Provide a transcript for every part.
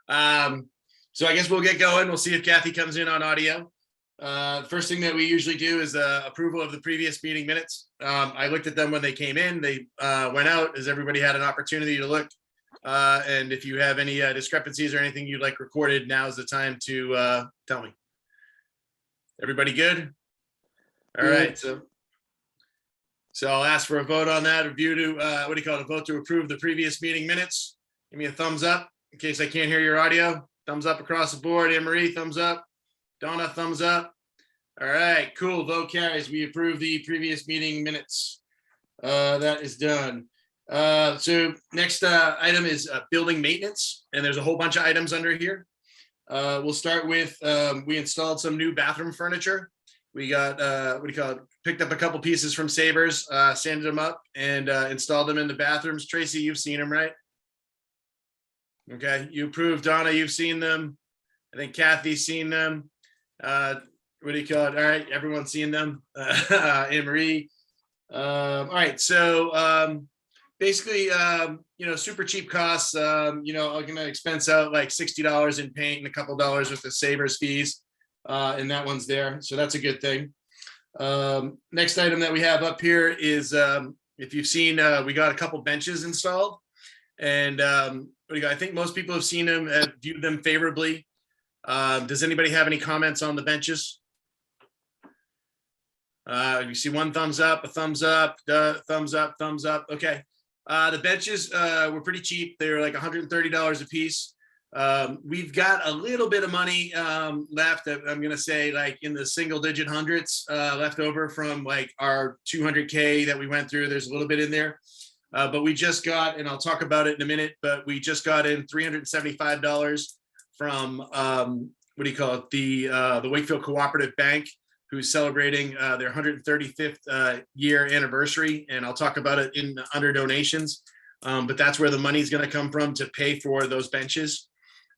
So I guess we'll get going. We'll see if Kathy comes in on audio. First thing that we usually do is approval of the previous meeting minutes. I looked at them when they came in. They went out as everybody had an opportunity to look. And if you have any discrepancies or anything you'd like recorded, now's the time to tell me. Everybody good? All right. So I'll ask for a vote on that. A vote to approve the previous meeting minutes. Give me a thumbs up in case I can't hear your audio. Thumbs up across the board. Anne-Marie, thumbs up. Donna, thumbs up. All right, cool. Vote carries. We approve the previous meeting minutes. That is done. So next item is building maintenance, and there's a whole bunch of items under here. We'll start with we installed some new bathroom furniture. We got picked up a couple pieces from Savers, sanded them up, and installed them in the bathrooms. Tracy, you've seen them, right? Okay, you approved. Donna, you've seen them. I think Kathy's seen them. All right, everyone's seen them. Anne-Marie. All right, so basically, super cheap costs. I'm gonna expense out like $60 in paint and a couple dollars with the Savers fees, and that one's there, so that's a good thing. Next item that we have up here is if you've seen, we got a couple benches installed, and I think most people have seen them, have viewed them favorably. Does anybody have any comments on the benches? You see one thumbs up, a thumbs up, thumbs up, thumbs up. Okay. The benches were pretty cheap. They were like $130 a piece. We've got a little bit of money left. I'm going to say like in the single digit hundreds left over from like our 200K that we went through. There's a little bit in there. But we just got, and I'll talk about it in a minute, but we just got in $375 from the Wakefield Cooperative Bank, who's celebrating their 135th year anniversary, and I'll talk about it under donations. But that's where the money's going to come from to pay for those benches.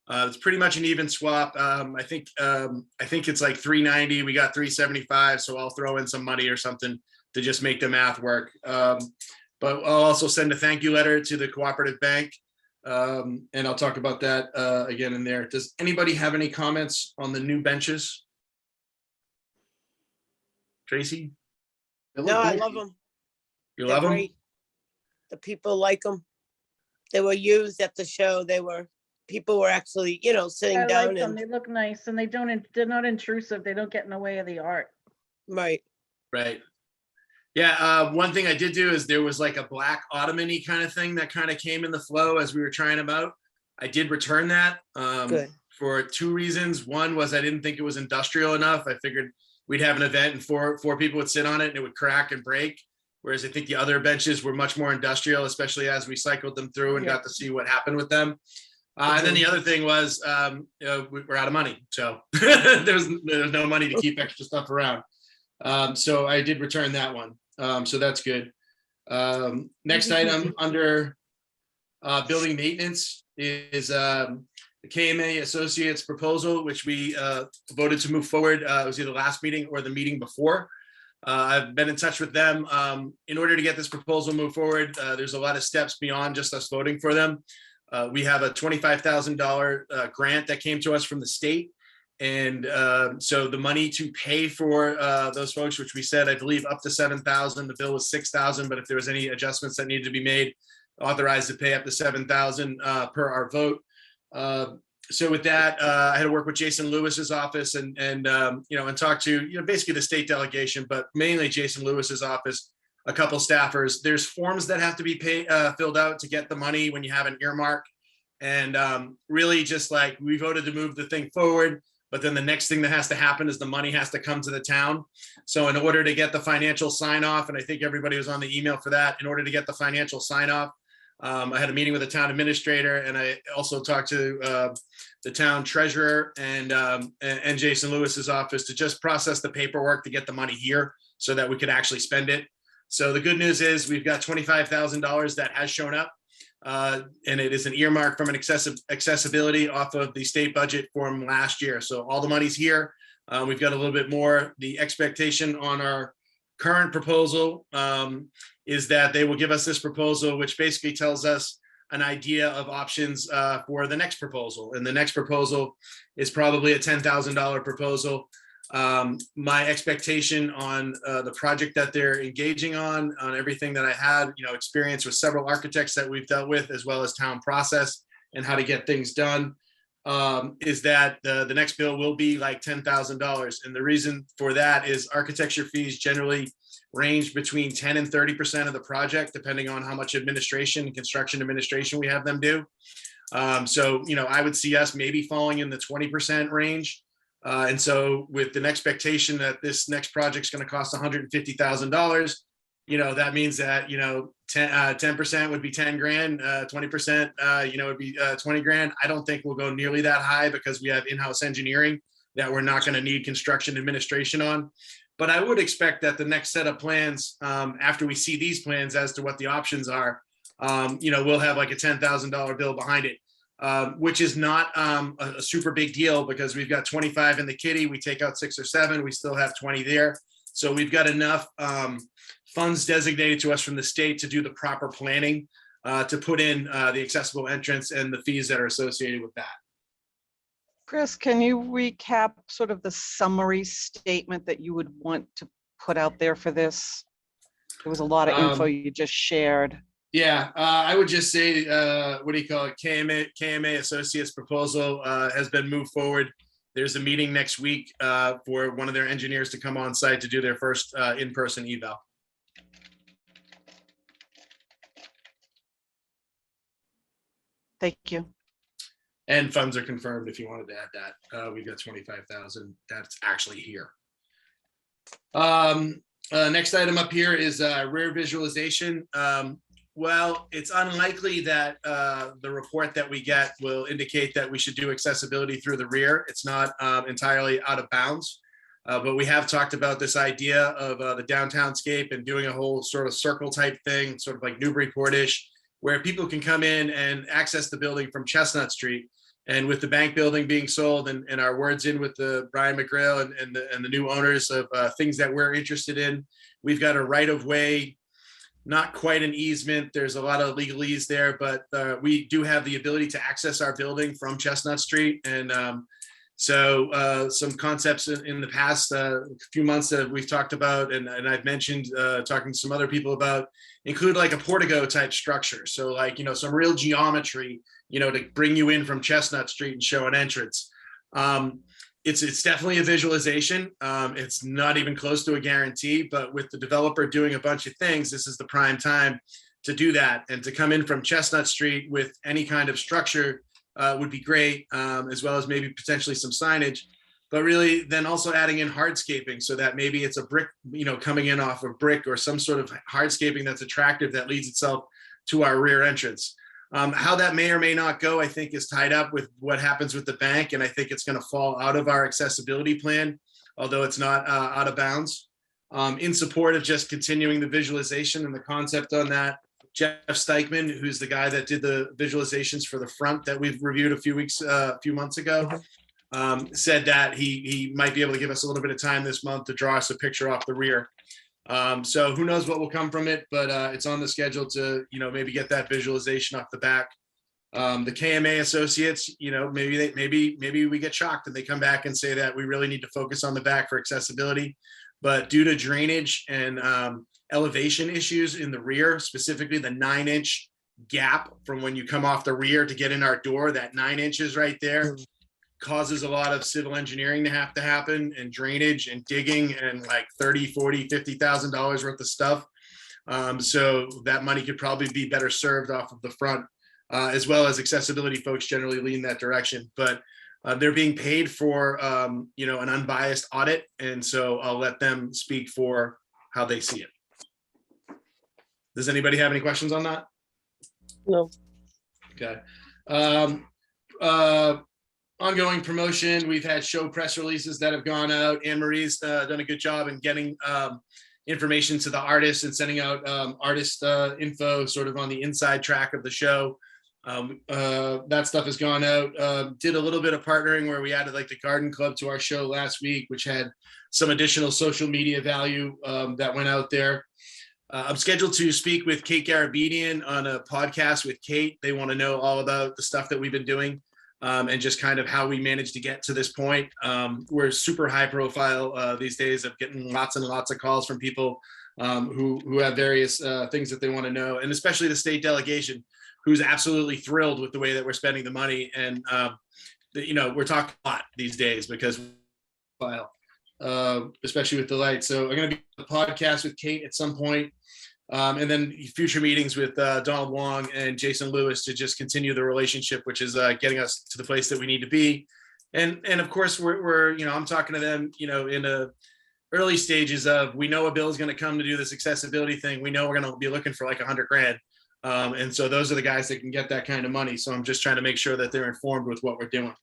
It's pretty much an even swap. I think it's like $390. We got $375, so I'll throw in some money or something to just make the math work. But I'll also send a thank you letter to the Cooperative Bank. And I'll talk about that again in there. Does anybody have any comments on the new benches? Tracy? No, I love them. You love them? The people like them. They were used at the show. People were actually, sitting down. Like them. They look nice, and they're not intrusive. They don't get in the way of the art. Right. Right. Yeah, one thing I did do is there was like a black ottoman-y kind of thing that kind of came in the flow as we were trying them out. I did return that for two reasons. One was I didn't think it was industrial enough. I figured we'd have an event and four people would sit on it and it would crack and break. Whereas I think the other benches were much more industrial, especially as we cycled them through and got to see what happened with them. And then the other thing was we're out of money. So there's no money to keep extra stuff around. So I did return that one. So that's good. Next item under building maintenance is the Kma Associates Proposal, which we voted to move forward. It was either the last meeting or the meeting before. I've been in touch with them. In order to get this proposal moved forward, there's a lot of steps beyond just us voting for them. We have a $25,000 grant that came to us from the state. And so the money to pay for those folks, which we said, I believe up to $7,000, the bill was $6,000, but if there was any adjustments that needed to be made, authorized to pay up to $7,000 per our vote. So with that, I had to work with Jason Lewis's office and talk to, basically the state delegation, but mainly Jason Lewis's office, a couple staffers. There's forms that have to be filled out to get the money when you have an earmark. And really just like we voted to move the thing forward. But then the next thing that has to happen is the money has to come to the town. So in order to get the financial sign off, and I think everybody was on the email for that, in order to get the financial sign off, I had a meeting with the town administrator, and I also talked to the town treasurer and Jason Lewis's office to just process the paperwork to get the money here so that we could actually spend it. So the good news is we've got $25,000 that has shown up. And it is an earmark from an accessibility off of the state budget from last year. So all the money's here. We've got a little bit more. The expectation on our current proposal is that they will give us this proposal, which basically tells us an idea of options for the next proposal. And the next proposal is probably a $10,000 proposal. My expectation on the project that they're engaging on everything that I had, experience with several architects that we've dealt with, as well as town process and how to get things done, is that the next bill will be like $10,000. And the reason for that is architecture fees generally range between 10 and 30% of the project, depending on how much administration and construction administration we have them do. So, I would see us maybe falling in the 20% range. And so with an expectation that this next project is going to cost $150,000, that means that, 10% would be 10 grand, 20%, would be 20 grand. I don't think we'll go nearly that high because we have in-house engineering that we're not going to need construction administration on. But I would expect that the next set of plans, after we see these plans as to what the options are, we'll have like a $10,000 bill behind it, which is not a super big deal because we've got 25 in the kitty. We take out 6 or 7, we still have 20 there. So we've got enough funds designated to us from the state to do the proper planning to put in the accessible entrance and the fees that are associated with that. Chris, can you recap sort of the summary statement that you would want to put out there for this? There was a lot of info you just shared. Yeah, I would just say, what do you call it? Kma Associates Proposal has been moved forward. There's a meeting next week for one of their engineers to come on site to do their first in-person eval. Thank you. And funds are confirmed if you wanted to add that. We've got 25,000 that's actually here. Next item up here is rear visualization. Well, it's unlikely that the report that we get will indicate that we should do accessibility through the rear. It's not entirely out of bounds, but we have talked about this idea of the downtown scape and doing a whole sort of circle type thing, sort of like Newburyport-ish, where people can come in and access the building from Chestnut Street. And with the bank building being sold and our words in with the Brian McGrail and the new owners of things that we're interested in, we've got a right of way, not quite an easement. There's a lot of legalese there, but we do have the ability to access our building from Chestnut Street. And so some concepts in the past few months that we've talked about, and I've mentioned talking to some other people about, include like a portico type structure. So like, some real geometry, to bring you in from Chestnut Street and show an entrance. It's definitely a visualization. It's not even close to a guarantee, but with the developer doing a bunch of things, this is the prime time to do that. And to come in from Chestnut Street with any kind of structure would be great, as well as maybe potentially some signage, but really then also adding in hardscaping so that maybe it's a brick, coming in off of brick or some sort of hardscaping that's attractive that leads itself to our rear entrance. How that may or may not go, I think, is tied up with what happens with the bank. And I think it's going to fall out of our accessibility plan, although it's not out of bounds. In support of just continuing the visualization and the concept on that, Jeff Steichman, who's the guy that did the visualizations for the front that we've reviewed a few months ago, said that he might be able to give us a little bit of time this month to draw us a picture off the rear. So who knows what will come from it, but it's on the schedule to, maybe get that visualization off the back. The Kma Associates, maybe we get shocked and they come back and say that we really need to focus on the back for accessibility. But due to drainage and elevation issues in the rear, specifically the 9-inch gap from when you come off the rear to get in our door, that 9 inches right there, causes a lot of civil engineering to happen and drainage and digging and like $30,000, $40,000, $50,000 worth of stuff. So that money could probably be better served off of the front, as well as accessibility folks generally lean that direction. But they're being paid for, an unbiased audit. And so I'll let them speak for how they see it. Does anybody have any questions on that? No. Okay. Ongoing promotion. We've had show press releases that have gone out. Anne Marie's done a good job in getting information to the artists and sending out artist info sort of on the inside track of the show. That stuff has gone out. Did a little bit of partnering where we added like the garden club to our show last week, which had some additional social media value that went out there. I'm scheduled to speak with Kate Garabedian on a podcast with Kate. They want to know all about the stuff that we've been doing and just kind of how we managed to get to this point. We're super high profile these days of getting lots and lots of calls from people who have various things that they want to know, and especially the state delegation, who's absolutely thrilled with the way that we're spending the money. And, we're talking a lot these days because especially with the light. So I'm going to be on a podcast with Kate at some point. And then future meetings with Donald Wong and Jason Lewis to just continue the relationship, which is getting us to the place that we need to be. And of course, we're I'm talking to them, in the early stages of, we know a bill is going to come to do this accessibility thing. We know we're going to be looking for like $100,000. And so those are the guys that can get that kind of money. So I'm just trying to make sure that they're informed with what we're doing.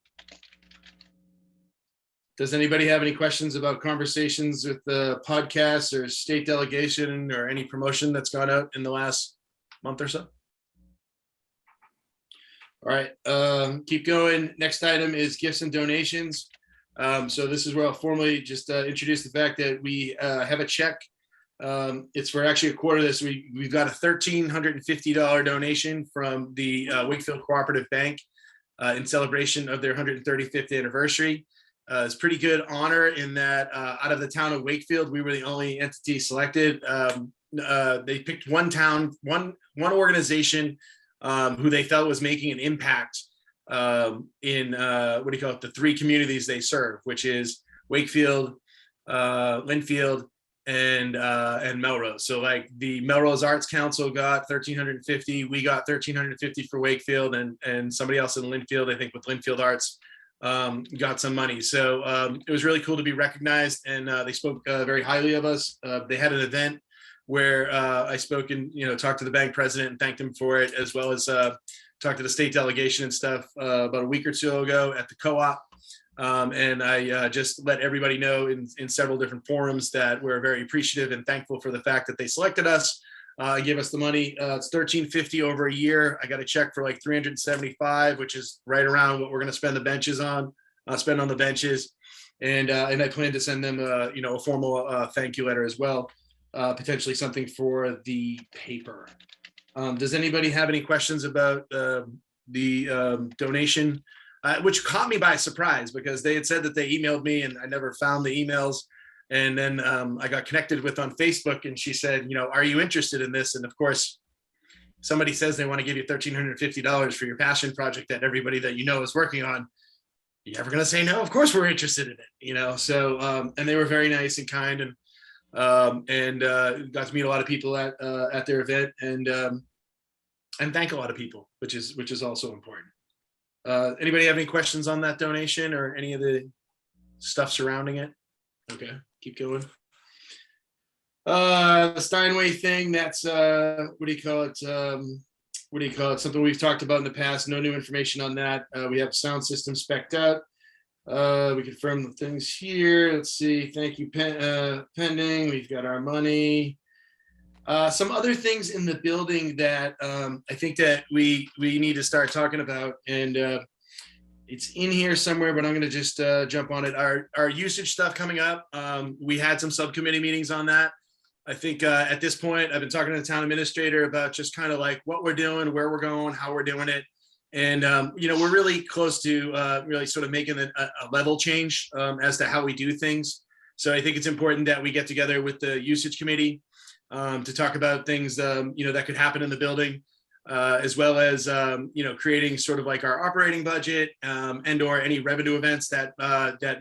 Does anybody have any questions about conversations with the podcast or state delegation or any promotion that's gone out in the last month or so? All right, keep going. Next item is gifts and donations. So this is where I'll formally just introduce the fact that we have a check. It's for actually a quarter of this. We've got a $1,350 donation from the Wakefield Cooperative Bank in celebration of their 135th anniversary. It's pretty good honor in that out of the town of Wakefield, we were the only entity selected. They picked one organization who they felt was making an impact in the three communities they serve, which is Wakefield, Linfield, and Melrose. So like the Melrose Arts Council got $1,350, we got $1,350 for Wakefield, and somebody else in Linfield, I think with Linfield Arts, got some money. So it was really cool to be recognized, and they spoke very highly of us. They had an event where I spoke and talked to the bank president and thanked him for it, as well as talked to the state delegation and stuff about a week or two ago at the co-op. And I just let everybody know in several different forums that we're very appreciative and thankful for the fact that they selected us. Give us the money. It's $1,350 over a year. I got a check for like $375, which is right around what we're going to spend on the benches. And I plan to send them a formal thank you letter as well, potentially something for the paper. Does anybody have any questions about the donation, which caught me by surprise because they had said that they emailed me and I never found the emails. And then I got connected with on Facebook, and she said, are you interested in this? And of course, somebody says they want to give you $1,350 for your passion project that everybody that is working on. You ever going to say no? Of course we're interested in it, So and they were very nice and kind, and got to meet a lot of people at their event, and thank a lot of people, which is also important. Anybody have any questions on that donation or any of the stuff surrounding it? Okay, keep going. The Steinway thing, that's something we've talked about in the past. No new information on that. We have sound system spec'd out. We confirm the things here. Let's see. Thank you, pending. We've got our money. Some other things in the building that I think that we need to start talking about, and it's in here somewhere, but I'm going to just jump on it. Our usage stuff coming up. We had some subcommittee meetings on that. I think at this point, I've been talking to the town administrator about just kind of like what we're doing, where we're going, how we're doing it. And, we're really close to really sort of making a level change as to how we do things. So I think it's important that we get together with the usage committee to talk about things, that could happen in the building. As well as, creating sort of like our operating budget and or any revenue events that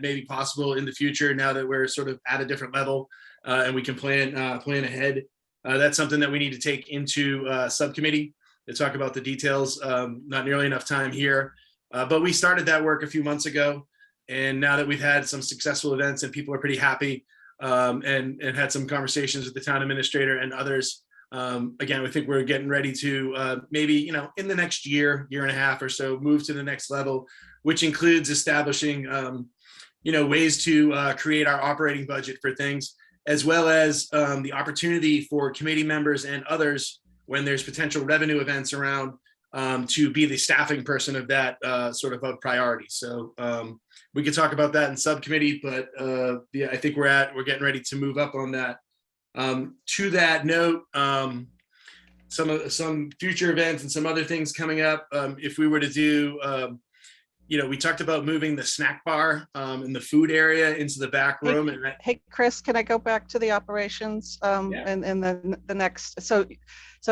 may be possible in the future now that we're sort of at a different level and we can plan ahead. That's something that we need to take into subcommittee to talk about the details. Not nearly enough time here, but we started that work a few months ago. And now that we've had some successful events and people are pretty happy and had some conversations with the town administrator and others, again, I think we're getting ready to maybe, in the next year and a half or so, move to the next level, which includes establishing, ways to create our operating budget for things, as well as the opportunity for committee members and others, when there's potential revenue events around, to be the staffing person of that sort of a priority. So we could talk about that in subcommittee, but I think we're getting ready to move up on that To that note, some future events and some other things coming up. If we were to do, we talked about moving the snack bar in the food area into the back room. Hey, Chris, can I go back to the operations Yeah. and then the next? So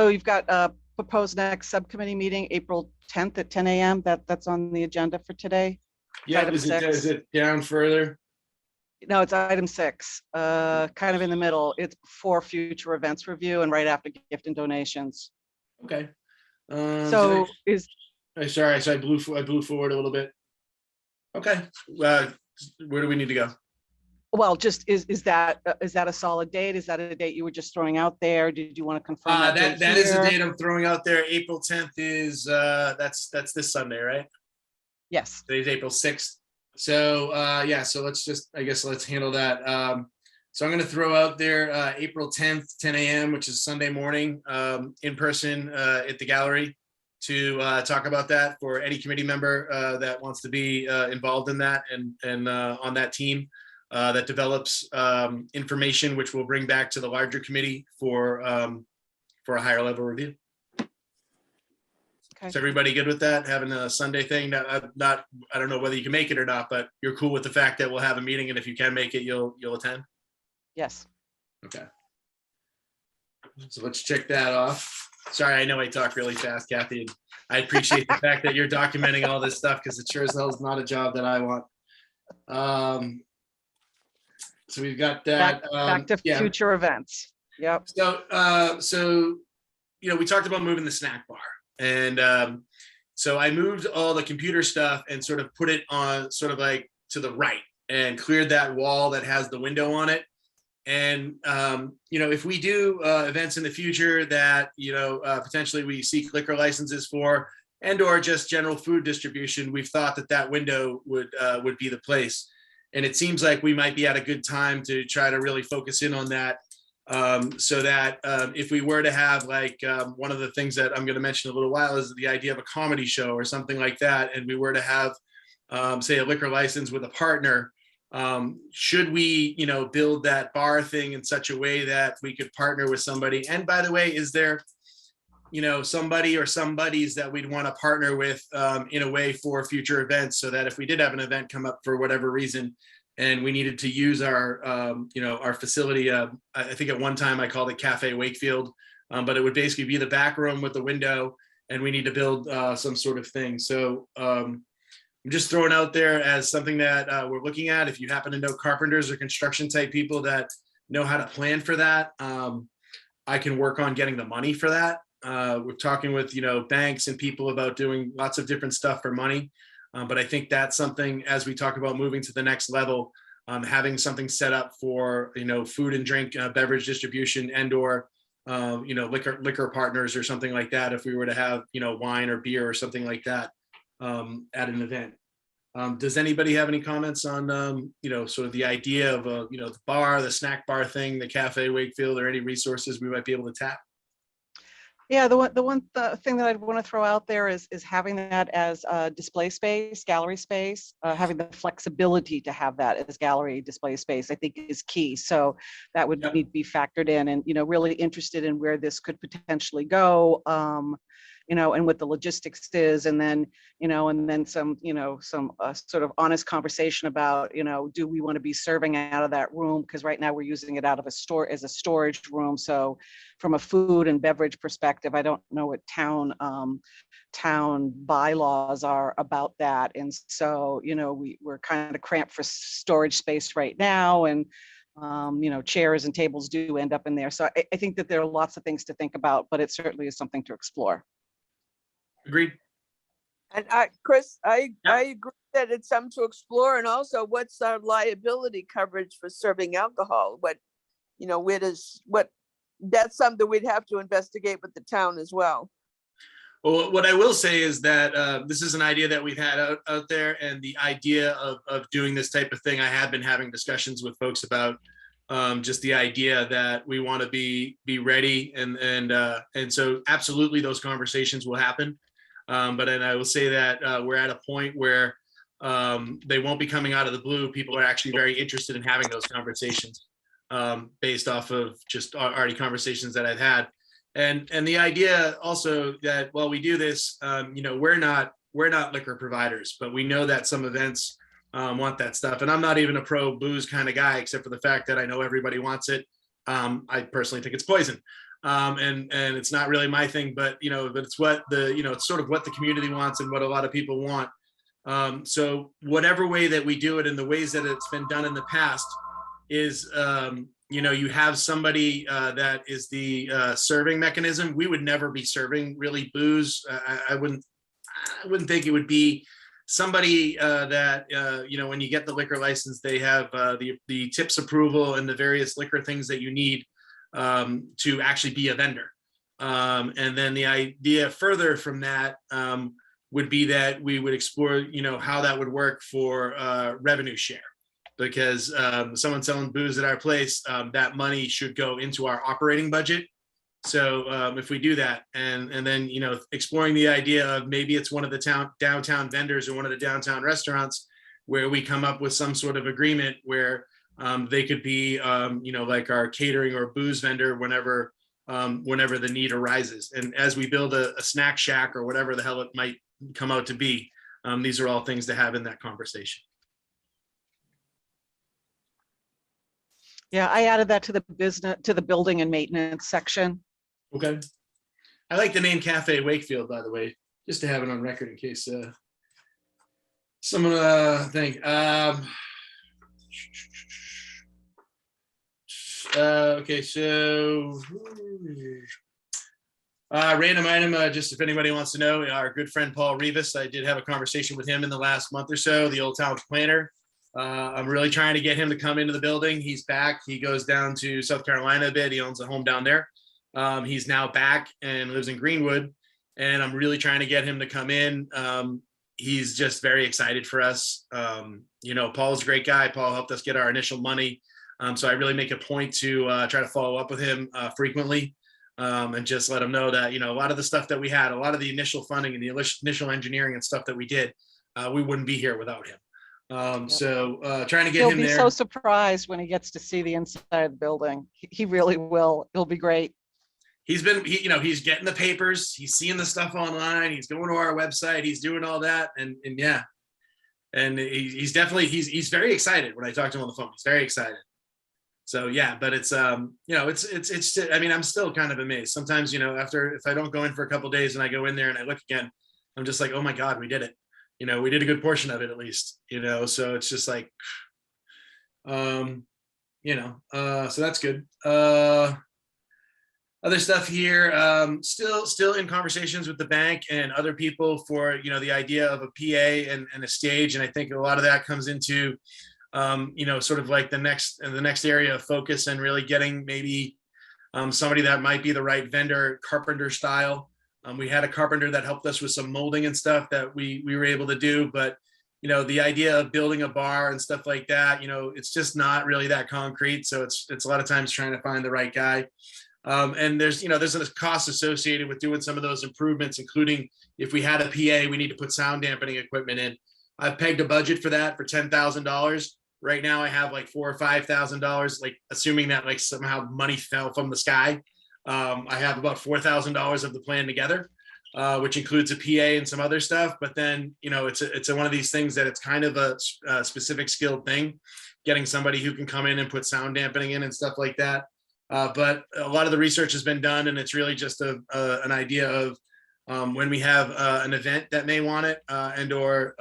you've got a proposed next subcommittee meeting, April 10th at 10 a.m. That's on the agenda for today. Yeah, Item is 6. it down further? No, it's item 6, kind of in the middle. It's for future events review and right after gift and donations. Okay. So Sorry, so I blew forward a little bit. Okay. Where do we need to go? well, just is that a solid date? Is that a date you were just throwing out there? Did you want to confirm that? That is the date I'm throwing out there. April 10th is that's this Sunday, right? Yes. Today's April 6th. So so let's handle that. So I'm going to throw out there April 10th, 10 a.m., which is Sunday morning, in person at the gallery to talk about that for any committee member that wants to be involved in that and on that team that develops information, which we'll bring back to the larger committee for a higher level review. Okay. Is everybody good with that? Having a Sunday thing? I don't know whether you can make it or not, but you're cool with the fact that we'll have a meeting, and if you can make it, you'll attend? Yes. Okay. So let's check that off. Sorry, I know I talk really fast, Kathy. And I appreciate the fact that you're documenting all this stuff because it sure as hell is not a job that I want. So we've got that. Back to future events. Yep. So we talked about moving the snack bar. And so I moved all the computer stuff and sort of put it on sort of like to the right and cleared that wall that has the window on it. And, if we do events in the future that, potentially we seek liquor licenses for and or just general food distribution, we've thought that window would be the place. And it seems like we might be at a good time to try to really focus in on that. So that if we were to have one of the things that I'm going to mention in a little while is the idea of a comedy show or something like that, and we were to have, say, a liquor license with a partner, should we, build that bar thing in such a way that we could partner with somebody? And by the way, is there, somebody or some buddies that we'd want to partner with in a way for future events so that if we did have an event come up for whatever reason, and we needed to use our, our facility. I think at one time I called it Cafe Wakefield, but it would basically be the back room with the window, and we need to build some sort of thing. So I'm just throwing out there as something that we're looking at. If you happen to know carpenters or construction type people that know how to plan for that, I can work on getting the money for that. We're talking with, banks and people about doing lots of different stuff for money. But I think that's something, as we talk about moving to the next level, having something set up for, food and drink, beverage distribution and or, liquor partners or something like that. If we were to have, wine or beer or something like that at an event. Does anybody have any comments on, sort of the idea of, the bar, the snack bar thing, the Cafe Wakefield, or any resources we might be able to tap? Yeah, the one thing that I'd want to throw out there is having that as a display space, gallery space, having the flexibility to have that as gallery display space, I think is key. So that would need to be factored in, and really interested in where this could potentially go. And what the logistics is, and then, and then some sort of honest conversation about, do we want to be serving out of that room? Because right now we're using it out of as a storage room. So from a food and beverage perspective, I don't know what town bylaws are about that. And so, we're kind of cramped for storage space right now. And chairs and tables do end up in there. So I think that there are lots of things to think about, but it certainly is something to explore. Agreed. And Chris, I agree that it's something to explore. And also, what's our liability coverage for serving alcohol? That's something we'd have to investigate with the town as well. Well, what I will say is that this is an idea that we've had out there, and the idea of doing this type of thing, I have been having discussions with folks about just the idea that we want to be ready, and so absolutely those conversations will happen. But then I will say that we're at a point where they won't be coming out of the blue. People are actually very interested in having those conversations. based off of just already conversations that I've had. And the idea also that while we do this, we're not liquor providers, but we know that some events want that stuff. And I'm not even a pro booze kind of guy, except for the fact that I know everybody wants it. I personally think it's poison. And it's not really my thing, but it's what it's sort of what the community wants and what a lot of people want. So whatever way that we do it, and the ways that it's been done in the past is, you have somebody that is the serving mechanism. We would never be serving really booze. I wouldn't think it would be somebody that, when you get the liquor license, they have the tips approval and the various liquor things that you need to actually be a vendor. And then the idea further from that would be that we would explore, how that would work for revenue share. Because someone selling booze at our place, that money should go into our operating budget. So if we do that, and then exploring the idea of maybe it's one of the downtown vendors or one of the downtown restaurants where we come up with some sort of agreement where they could be like our catering or booze vendor whenever the need arises. And as we build a snack shack or whatever the hell it might come out to be, these are all things to have in that conversation. Yeah, I added that to the building and maintenance section. Okay. I like the name Cafe Wakefield, by the way, just to have it on record in case someone think. Okay, so random item, just if anybody wants to know, our good friend Paul Rivas, I did have a conversation with him in the last month or so, the Old Town Planner. I'm really trying to get him to come into the building. He's back. He goes down to South Carolina a bit. He owns a home down there. He's now back and lives in Greenwood. And I'm really trying to get him to come in. He's just very excited for us. Paul's a great guy. Paul helped us get our initial money. So I really make a point to try to follow up with him frequently and just let him know that, a lot of the stuff that we had, a lot of the initial funding and the initial engineering and stuff that we did, we wouldn't be here without him. So trying to get him there. He'll be so surprised when he gets to see the inside of the building. He really will. It'll be great. He's getting the papers. He's seeing the stuff online. He's going to our website. He's doing all that. And yeah. And he's definitely, he's very excited when I talk to him on the phone. He's very excited. So yeah, but it's, it's, I mean, I'm still kind of amazed. Sometimes, if I don't go in for a couple of days and I go in there and I look again, I'm just like, oh my God, we did it. We did a good portion of it at least, so it's just like, so that's good. Other stuff here, still in conversations with the bank and other people for, the idea of a PA and a stage. And I think a lot of that comes into, sort of like the next area of focus and really getting maybe somebody that might be the right vendor, carpenter style. We had a carpenter that helped us with some molding and stuff that we were able to do, but the idea of building a bar and stuff like that, it's just not really that concrete. So it's a lot of times trying to find the right guy. And there's a cost associated with doing some of those improvements, including if we had a PA, we need to put sound dampening equipment in. I've pegged a budget for that for $10,000. Right now I have like $4,000 or $5,000, like assuming that like somehow money fell from the sky. I have about $4,000 of the plan together, which includes a PA and some other stuff. But then, it's one of these things that it's kind of a specific skilled thing, getting somebody who can come in and put sound dampening in and stuff like that. But a lot of the research has been done, and it's really just an idea of when we have an event that may want it, and or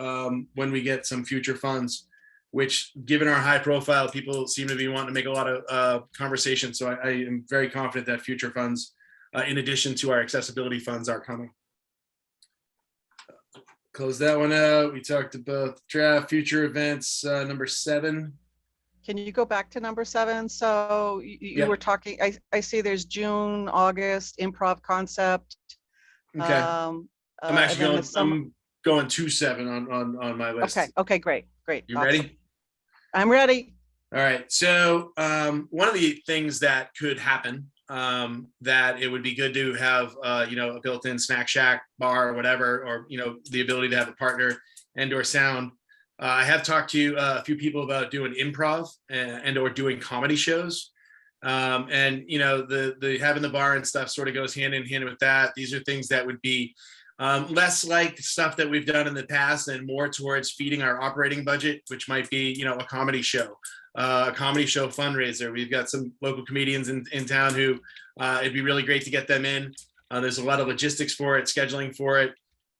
when we get some future funds, which given our high profile, people seem to be wanting to make a lot of conversation. So I am very confident that future funds, in addition to our accessibility funds, are coming. Close that one out. We talked about draft, future events, number 7. Can you go back to number 7? So you were talking, I see there's June, August, improv concept. Okay. I'm actually going to 7 on my list. Okay, great. You awesome. ready? I'm ready. All right. So one of the things that could happen, that it would be good to have, a built-in snack shack, bar, or whatever, or, the ability to have a partner and or sound. I have talked to a few people about doing improv and or doing comedy shows. And the having the bar and stuff sort of goes hand in hand with that. These are things that would be less like stuff that we've done in the past and more towards feeding our operating budget, which might be, a comedy show fundraiser. We've got some local comedians in town who it'd be really great to get them in. There's a lot of logistics for it, scheduling for it.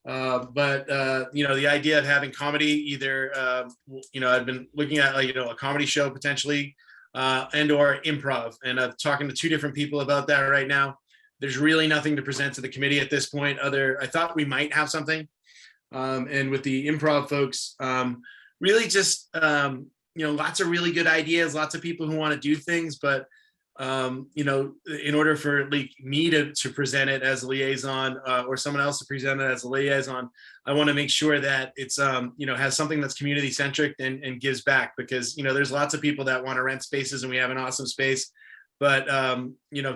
But the idea of having comedy, either, I've been looking at, a comedy show potentially, and or improv. And I'm talking to two different people about that right now. There's really nothing to present to the committee at this point. I thought we might have something. And with the improv folks, really just, lots of really good ideas, lots of people who want to do things, but in order for me to present it as a liaison, or someone else to present it as a liaison, I want to make sure that it's has something that's community centric and gives back, because there's lots of people that want to rent spaces and we have an awesome space, but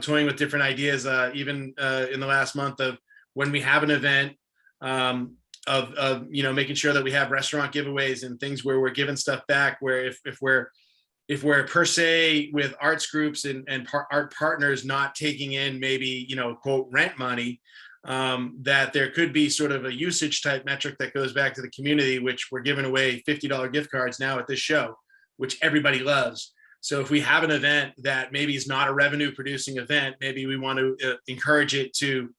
toying with different ideas, even in the last month of when we have an event, of making sure that we have restaurant giveaways and things where we're giving stuff back, where if we're per se with arts groups and art partners not taking in maybe, quote, rent money, that there could be sort of a usage type metric that goes back to the community, which we're giving away $50 gift cards now at this show, which everybody loves. So if we have an event that maybe is not a revenue producing event, maybe we want to encourage it to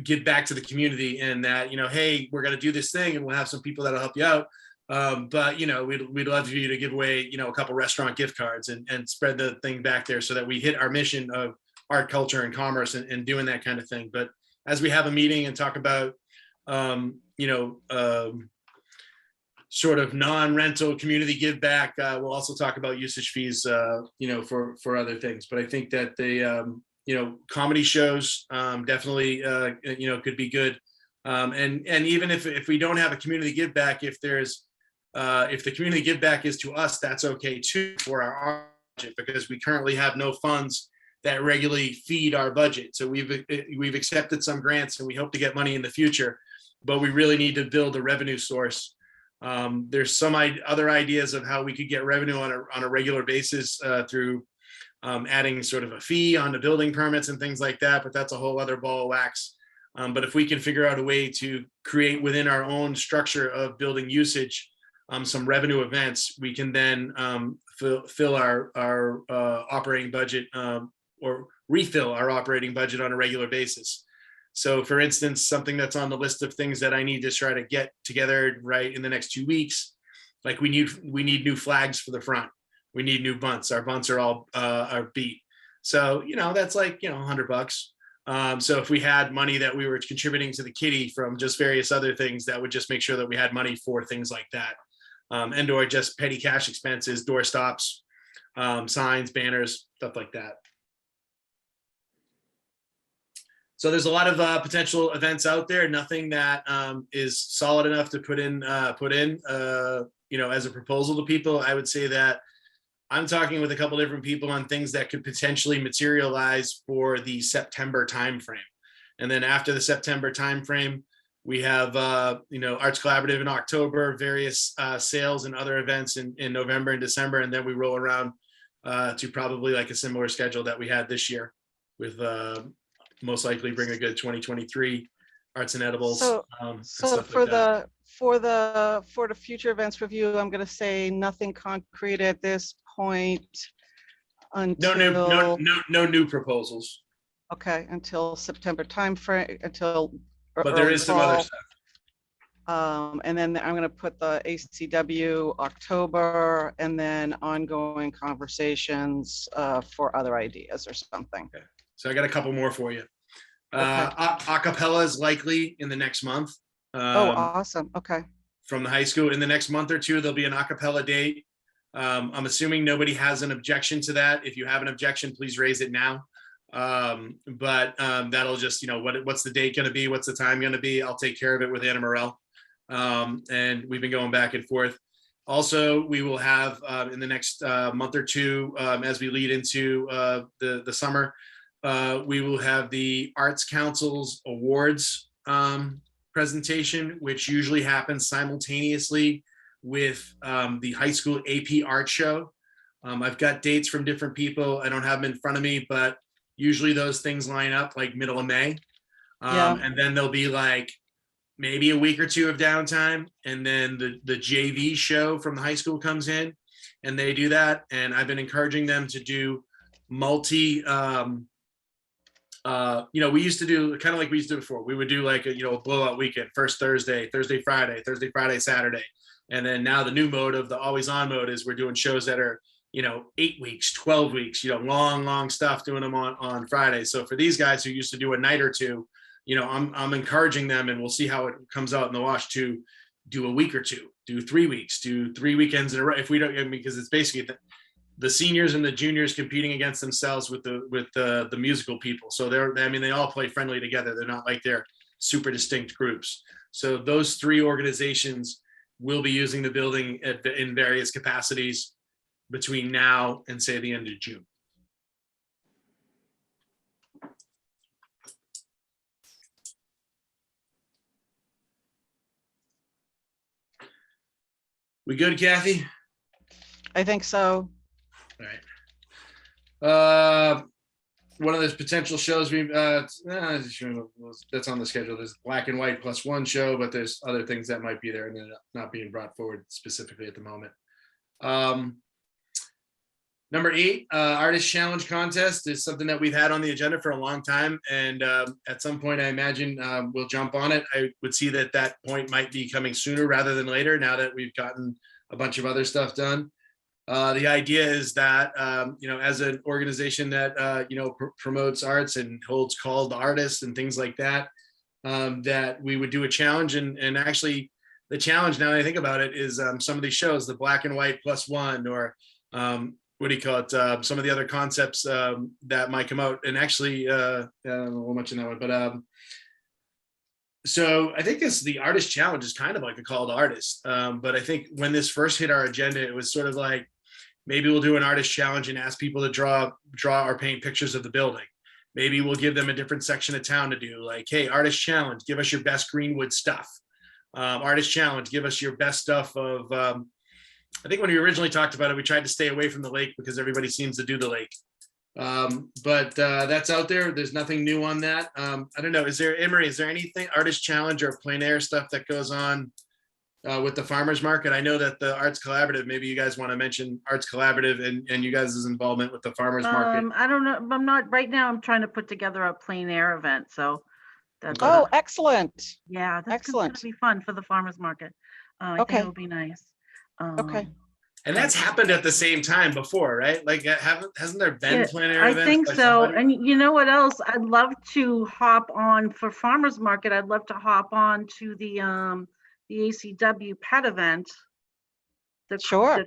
give back to the community, and that, hey, we're going to do this thing and we'll have some people that'll help you out. But we'd love for you to give away, a couple restaurant gift cards and spread the thing back there so that we hit our mission of art, culture, and commerce and doing that kind of thing. But as we have a meeting and talk about, sort of non-rental community give back, we'll also talk about usage fees, for other things. But I think that the, comedy shows definitely, could be good. And even if we don't have a community give back, if the community give back is to us, that's okay too for our budget, because we currently have no funds that regularly feed our budget. So we've accepted some grants and we hope to get money in the future, but we really need to build a revenue source. There's some other ideas of how we could get revenue on a regular basis, through adding sort of a fee on the building permits and things like that, but that's a whole other ball of wax. But if we can figure out a way to create within our own structure of building usage, some revenue events, we can then fill our operating budget, or refill our operating budget on a regular basis. So for instance, something that's on the list of things that I need to try to get together right in the next 2 weeks, like we need new flags for the front. We need new bunts. Our bunts are all are beat. So, that's like, $100. So if we had money that we were contributing to the kitty from just various other things, that would just make sure that we had money for things like that. And or just petty cash expenses, door stops, signs, banners, stuff like that. So there's a lot of potential events out there. Nothing that is solid enough to put in, as a proposal to people. I would say that I'm talking with a couple different people on things that could potentially materialize for the September timeframe. And then after the September timeframe, we have, Arts Collaborative in October, various sales and other events in November and December. And then we roll around to probably like a similar schedule that we had this year, with most likely bring a good 2023 arts and edibles. So for the future events review, I'm going to say nothing concrete at this point until no new proposals. Okay, until September timeframe, but there is some other stuff. And then I'm going to put the ACW October, and then ongoing conversations for other ideas or something. Okay. So I got a couple more for you. Okay. Acapella is likely in the next month. Oh, awesome. Okay. From the high school. In the next month or two, there'll be an acapella date. I'm assuming nobody has an objection to that. If you have an objection, please raise it now. But that'll just, what's the date going to be? What's the time going to be? I'll take care of it with Anna Morell. And we've been going back and forth. Also, we will have in the next month or two, as we lead into the summer, we will have the Arts Council's awards presentation, which usually happens simultaneously with the high school AP art show. I've got dates from different people. I don't have them in front of me, but usually those things line up like middle of May. And then there'll be like maybe a week or two of downtime. And then the JV show from the high school comes in and they do that. And I've been encouraging them to do we used to do kind of like we used to do before. We would do like a blowout weekend, first Thursday, Friday, Saturday. And then now the new mode of the always on mode is we're doing shows that are 8 weeks, 12 weeks, long stuff, doing them on Friday. So for these guys who used to do a night or two, I'm encouraging them, and we'll see how it comes out in the wash, to do a week or two, do 3 weeks, do 3 weekends in a row. If we don't, because it's basically the seniors and the juniors competing against themselves with the musical people. So they all play friendly together. They're not like they're super distinct groups. So those 3 organizations will be using the building in various capacities between now and say the end of June. We good, Kathy? I think so. All right. One of those potential shows that's on the schedule. There's Black and White +1 show, but there's other things that might be there and they're not being brought forward specifically at the moment. Number 8, Artist Challenge Contest is something that we've had on the agenda for a long time. And at some point, I imagine we'll jump on it. I would see that point might be coming sooner rather than later, now that we've gotten a bunch of other stuff done. The idea is that, as an organization that, promotes arts and holds called artists and things like that, that we would do a challenge. And actually, the challenge, now that I think about it, is some of these shows, the Black and White +1, or what do you call it? Some of the other concepts that might come out. And actually, I don't know much in that one, but so I think the Artist Challenge is kind of like a call to artists. But I think when this first hit our agenda, it was sort of like, maybe we'll do an Artist Challenge and ask people to draw or paint pictures of the building. Maybe we'll give them a different section of town to do, like, hey, Artist Challenge, give us your best Greenwood stuff. Artist Challenge, give us your best stuff of, I think when we originally talked about it, we tried to stay away from the lake because everybody seems to do the lake. But that's out there. There's nothing new on that. I don't know. Emery, is there anything Artist Challenge or plein air stuff that goes on with the farmers market? I know that the Arts Collaborative, maybe you guys want to mention Arts Collaborative and you guys' involvement with the farmers market. I don't know. I'm not right now. I'm trying to put together a plein air event. So that's excellent. Yeah, that's excellent. going to be fun for the farmers market. I think it'll be nice. Okay. And that's happened at the same time before, right? Like, hasn't there been plein air events? I think so. And you know what else? I'd love to hop on for farmers market. I'd love to hop on to the ACW pet event. Sure.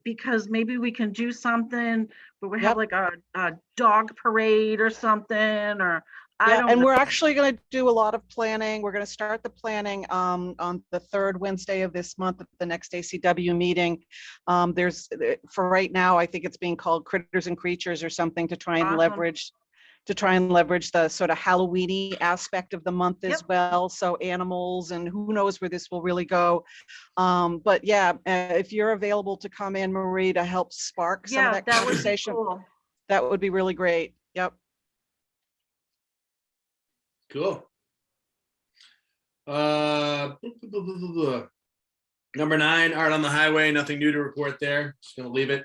Because maybe we can do something where we have like a dog parade or something, or we're actually going to do a lot of planning. We're going to start the planning on the 3rd Wednesday of this month at the next ACW meeting. There's, for right now, I think it's being called Critters and Creatures or something, to try and leverage the sort of Halloween-y aspect of the month as well. So animals, and who knows where this will really go. But if you're available to come in, Marie, to help spark some of that conversation, would be cool. That would be really great. Yep. Cool. Number 9, Art on the Highway. Nothing new to report there. Just gonna leave it.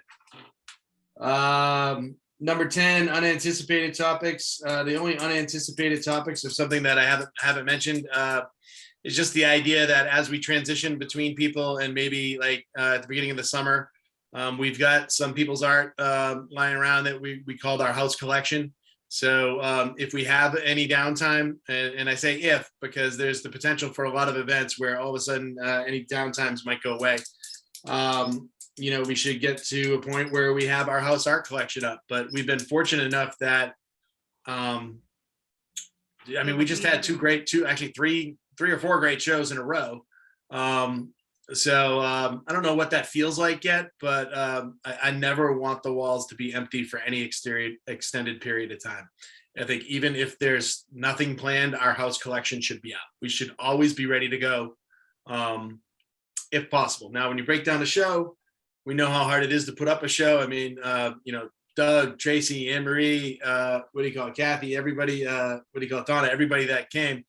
Number 10, Unanticipated Topics. The only unanticipated topics, or something that I haven't mentioned, is just the idea that as we transition between people, and maybe like at the beginning of the summer, we've got some people's art lying around that we called our house collection. So if we have any downtime, and I say if, because there's the potential for a lot of events where all of a sudden any downtimes might go away. We should get to a point where we have our house art collection up. But we've been fortunate enough that, we just had three or four great shows in a row. So I don't know what that feels like yet, but I never want the walls to be empty for any extended period of time. I think even if there's nothing planned, our house collection should be out. We should always be ready to go if possible. Now, when you break down the show, We know how hard it is to put up a show. I mean, Doug, Tracy, Anne Marie, Kathy, everybody, Donna, everybody that came,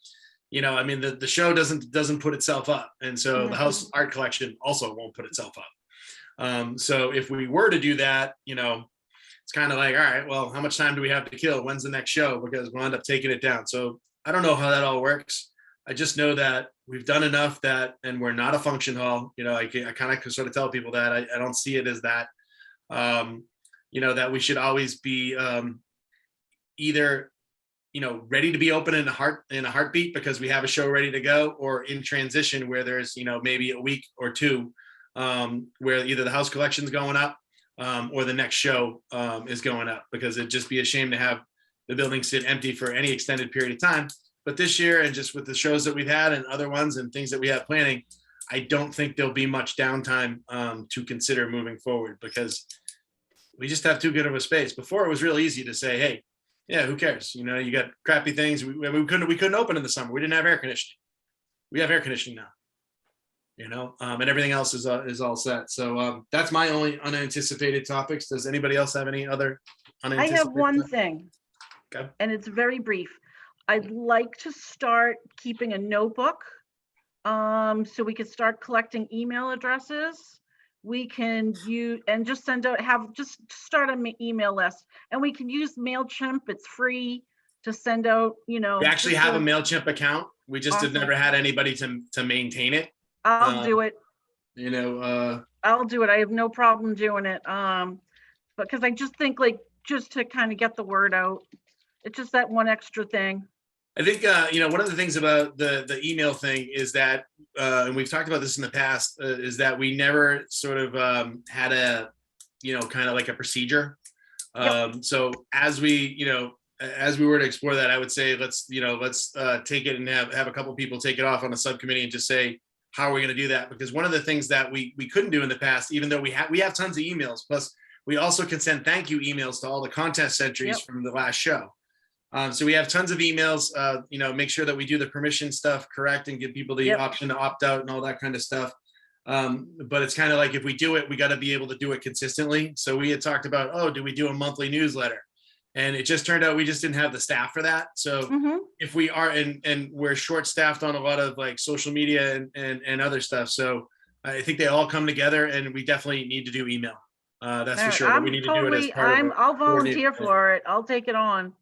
I mean, the show doesn't put itself up. And so the house art collection also won't put itself up. So if we were to do that, it's kind of like, all right, well, how much time do we have to kill? When's the next show? Because we'll end up taking it down. So I don't know how that all works. I just know that we've done enough and we're not a function hall. I kind of sort of tell people that I don't see it as that, that we should always be either, ready to be open in a heartbeat because we have a show ready to go, or in transition where there's, maybe a week or two where either the house collection's going up or the next show is going up, because it'd just be a shame to have the building sit empty for any extended period of time. But this year, and just with the shows that we've had and other ones and things that we have planning, I don't think there'll be much downtime to consider moving forward, because we just have too good of a space. Before, it was real easy to say, hey, yeah, who cares? You got crappy things. We couldn't open in the summer. We didn't have air conditioning. We have air conditioning now, and everything else is all set. So that's my only unanticipated topics. Does anybody else have any other unanticipated? I have one thing, okay, and it's very brief. I'd like to start keeping a notebook so we could start collecting email addresses. We can use and just start an email list, and we can use MailChimp. It's free to send out, We actually have a MailChimp account. We just have never had anybody to maintain it. I'll do it. I'll do it. I have no problem doing it. Because I just think just to kind of get the word out, it's just that one extra thing. I think, one of the things about the email thing is that, and we've talked about this in the past, is that we never sort of had a, kind of like a procedure. Yep. So as we were to explore that, I would say, let's take it and have a couple people take it off on a subcommittee and just say, how are we going to do that? Because one of the things that we couldn't do in the past, even though we have tons of emails, plus we also can send thank you emails to all the contest entries from the last show. So we have tons of emails, make sure that we do the permission stuff correct and give people the option to opt out and all that kind of stuff. But it's kind of like, if we do it, we got to be able to do it consistently. So we had talked about, do we do a monthly newsletter? And it just turned out we just didn't have the staff for that. So if we are, and we're short staffed on a lot of like social media and other stuff. So I think they all come together, and we definitely need to do email. That's for sure. But we need to do it as part of I'll volunteer for it. I'll take it on.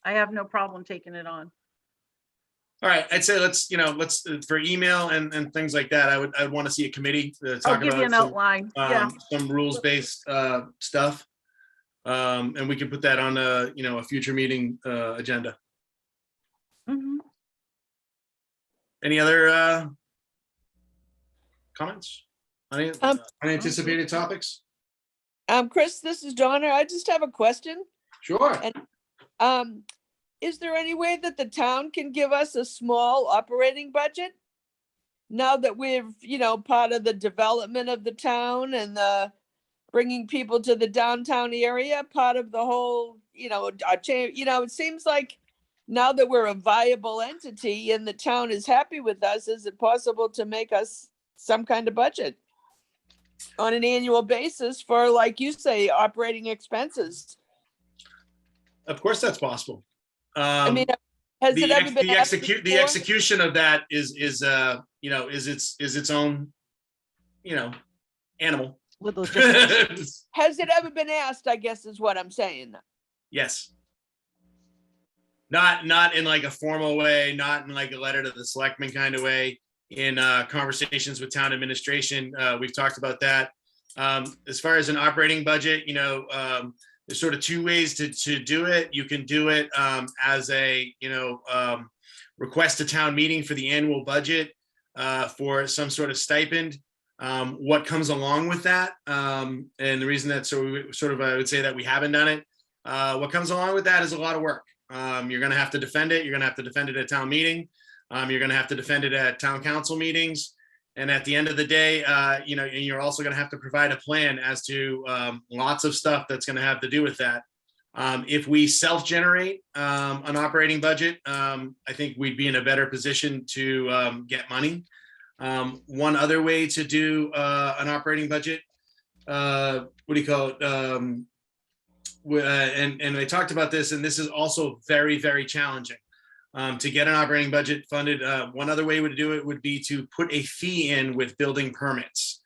I have no problem taking it on. All right, I'd say let's for email and things like that. I'd want to see a committee to talk I'll give you an outline. Some rules-based stuff, and we can put that on a future meeting agenda. Any other comments? Unanticipated topics? Chris, this is Donna. I just have a question. Sure. And is there any way that the town can give us a small operating budget now that we're, part of the development of the town and the bringing people to the downtown area, part of the whole, it seems like now that we're a viable entity and the town is happy with us, is it possible to make us some kind of budget on an annual basis for, like you say, operating expenses? Of course, that's possible. I mean, has it ever been the execution of that is its own, animal. Has it ever been asked, I guess is what I'm saying. Yes. Not in like a formal way, not in like a letter to the selectmen kind of way. In conversations with town administration, we've talked about that. As far as an operating budget, there's sort of two ways to do it. You can do it as a, request a town meeting for the annual budget for some sort of stipend. What comes along with that? And the reason that I would say that we haven't done it. What comes along with that is a lot of work. You're going to have to defend it. You're going to have to defend it at town meeting. You're going to have to defend it at town council meetings. And at the end of the day, and you're also going to have to provide a plan as to lots of stuff that's going to have to do with that. If we self-generate an operating budget, I think we'd be in a better position to get money. One other way to do an operating budget what do you call it? And I talked about this, and this is also very, very challenging. To get an operating budget funded, one other way to do it would be to put a fee in with building permits.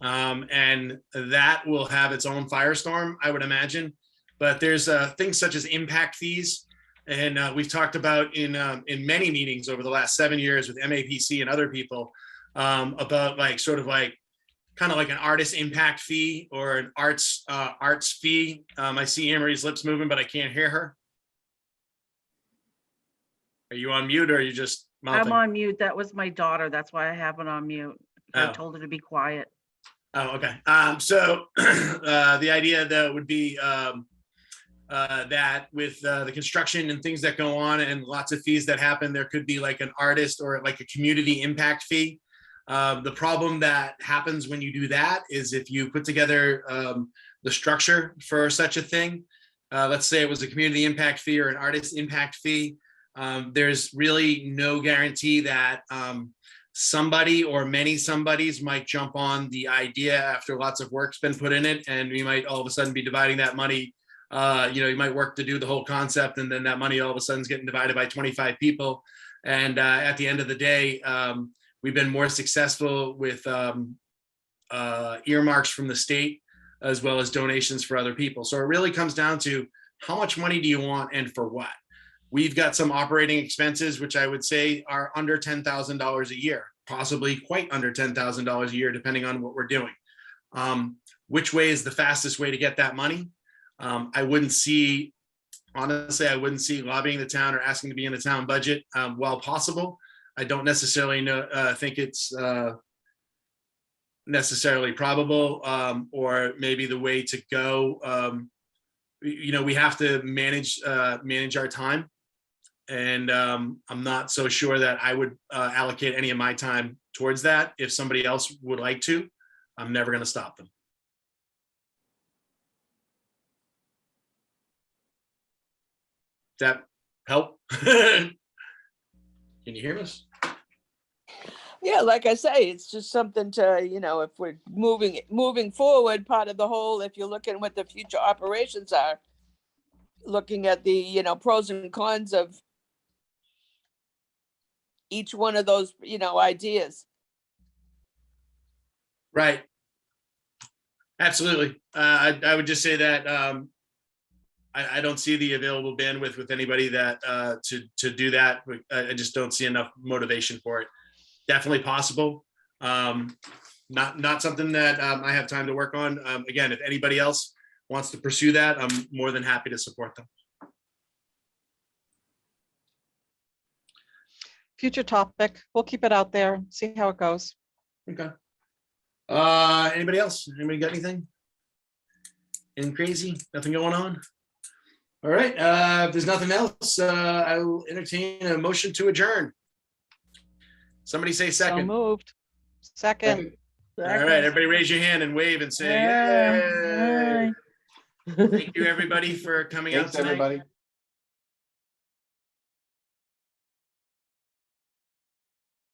And that will have its own firestorm, I would imagine. But there's things such as impact fees. And we've talked about in many meetings over the last 7 years with MAPC and other people about kind of like an artist impact fee or an arts fee. I see Anne Marie's lips moving, but I can't hear her. Are you on mute or are you just mouthing? I'm on mute. That was my daughter. That's why I have it on mute. I told her to be quiet. Oh, okay. So the idea that would be that with the construction and things that go on and lots of fees that happen, there could be like an artist or like a community impact fee. The problem that happens when you do that is if you put together the structure for such a thing, let's say it was a community impact fee or an artist impact fee, there's really no guarantee that somebody or many somebodies might jump on the idea after lots of work's been put in it, and we might all of a sudden be dividing that money. You might work to do the whole concept, and then that money all of a sudden is getting divided by 25 people. And at the end of the day, we've been more successful with earmarks from the state as well as donations for other people. So it really comes down to how much money do you want and for what? We've got some operating expenses, which I would say are under $10,000 a year, possibly quite under $10,000 a year, depending on what we're doing. Which way is the fastest way to get that money? Honestly, I wouldn't see lobbying the town or asking to be in the town budget while possible. I don't necessarily think it's necessarily probable, or maybe the way to go. We have to manage our time. And I'm not so sure that I would allocate any of my time towards that. If somebody else would like to, I'm never going to stop them. Does that help? Can you hear us? Yeah, like I say, it's just something to, if we're moving forward, part of the whole, if you're looking what the future operations are, looking at the, pros and cons of each one of those, ideas. Right. Absolutely. I would just say that I don't see the available bandwidth with anybody that to do that. I just don't see enough motivation for it. Definitely possible. Not something that I have time to work on. Again, if anybody else wants to pursue that, I'm more than happy to support them. Future topic. We'll keep it out there, see how it goes. Okay. Anybody else? Anybody got anything? Anything crazy? Nothing going on? All right. If there's nothing else, I will entertain a motion to adjourn. Somebody say second. So moved. Second. All right. Everybody raise your hand and wave and say, yay. Thank you, everybody, for coming out tonight. Everybody.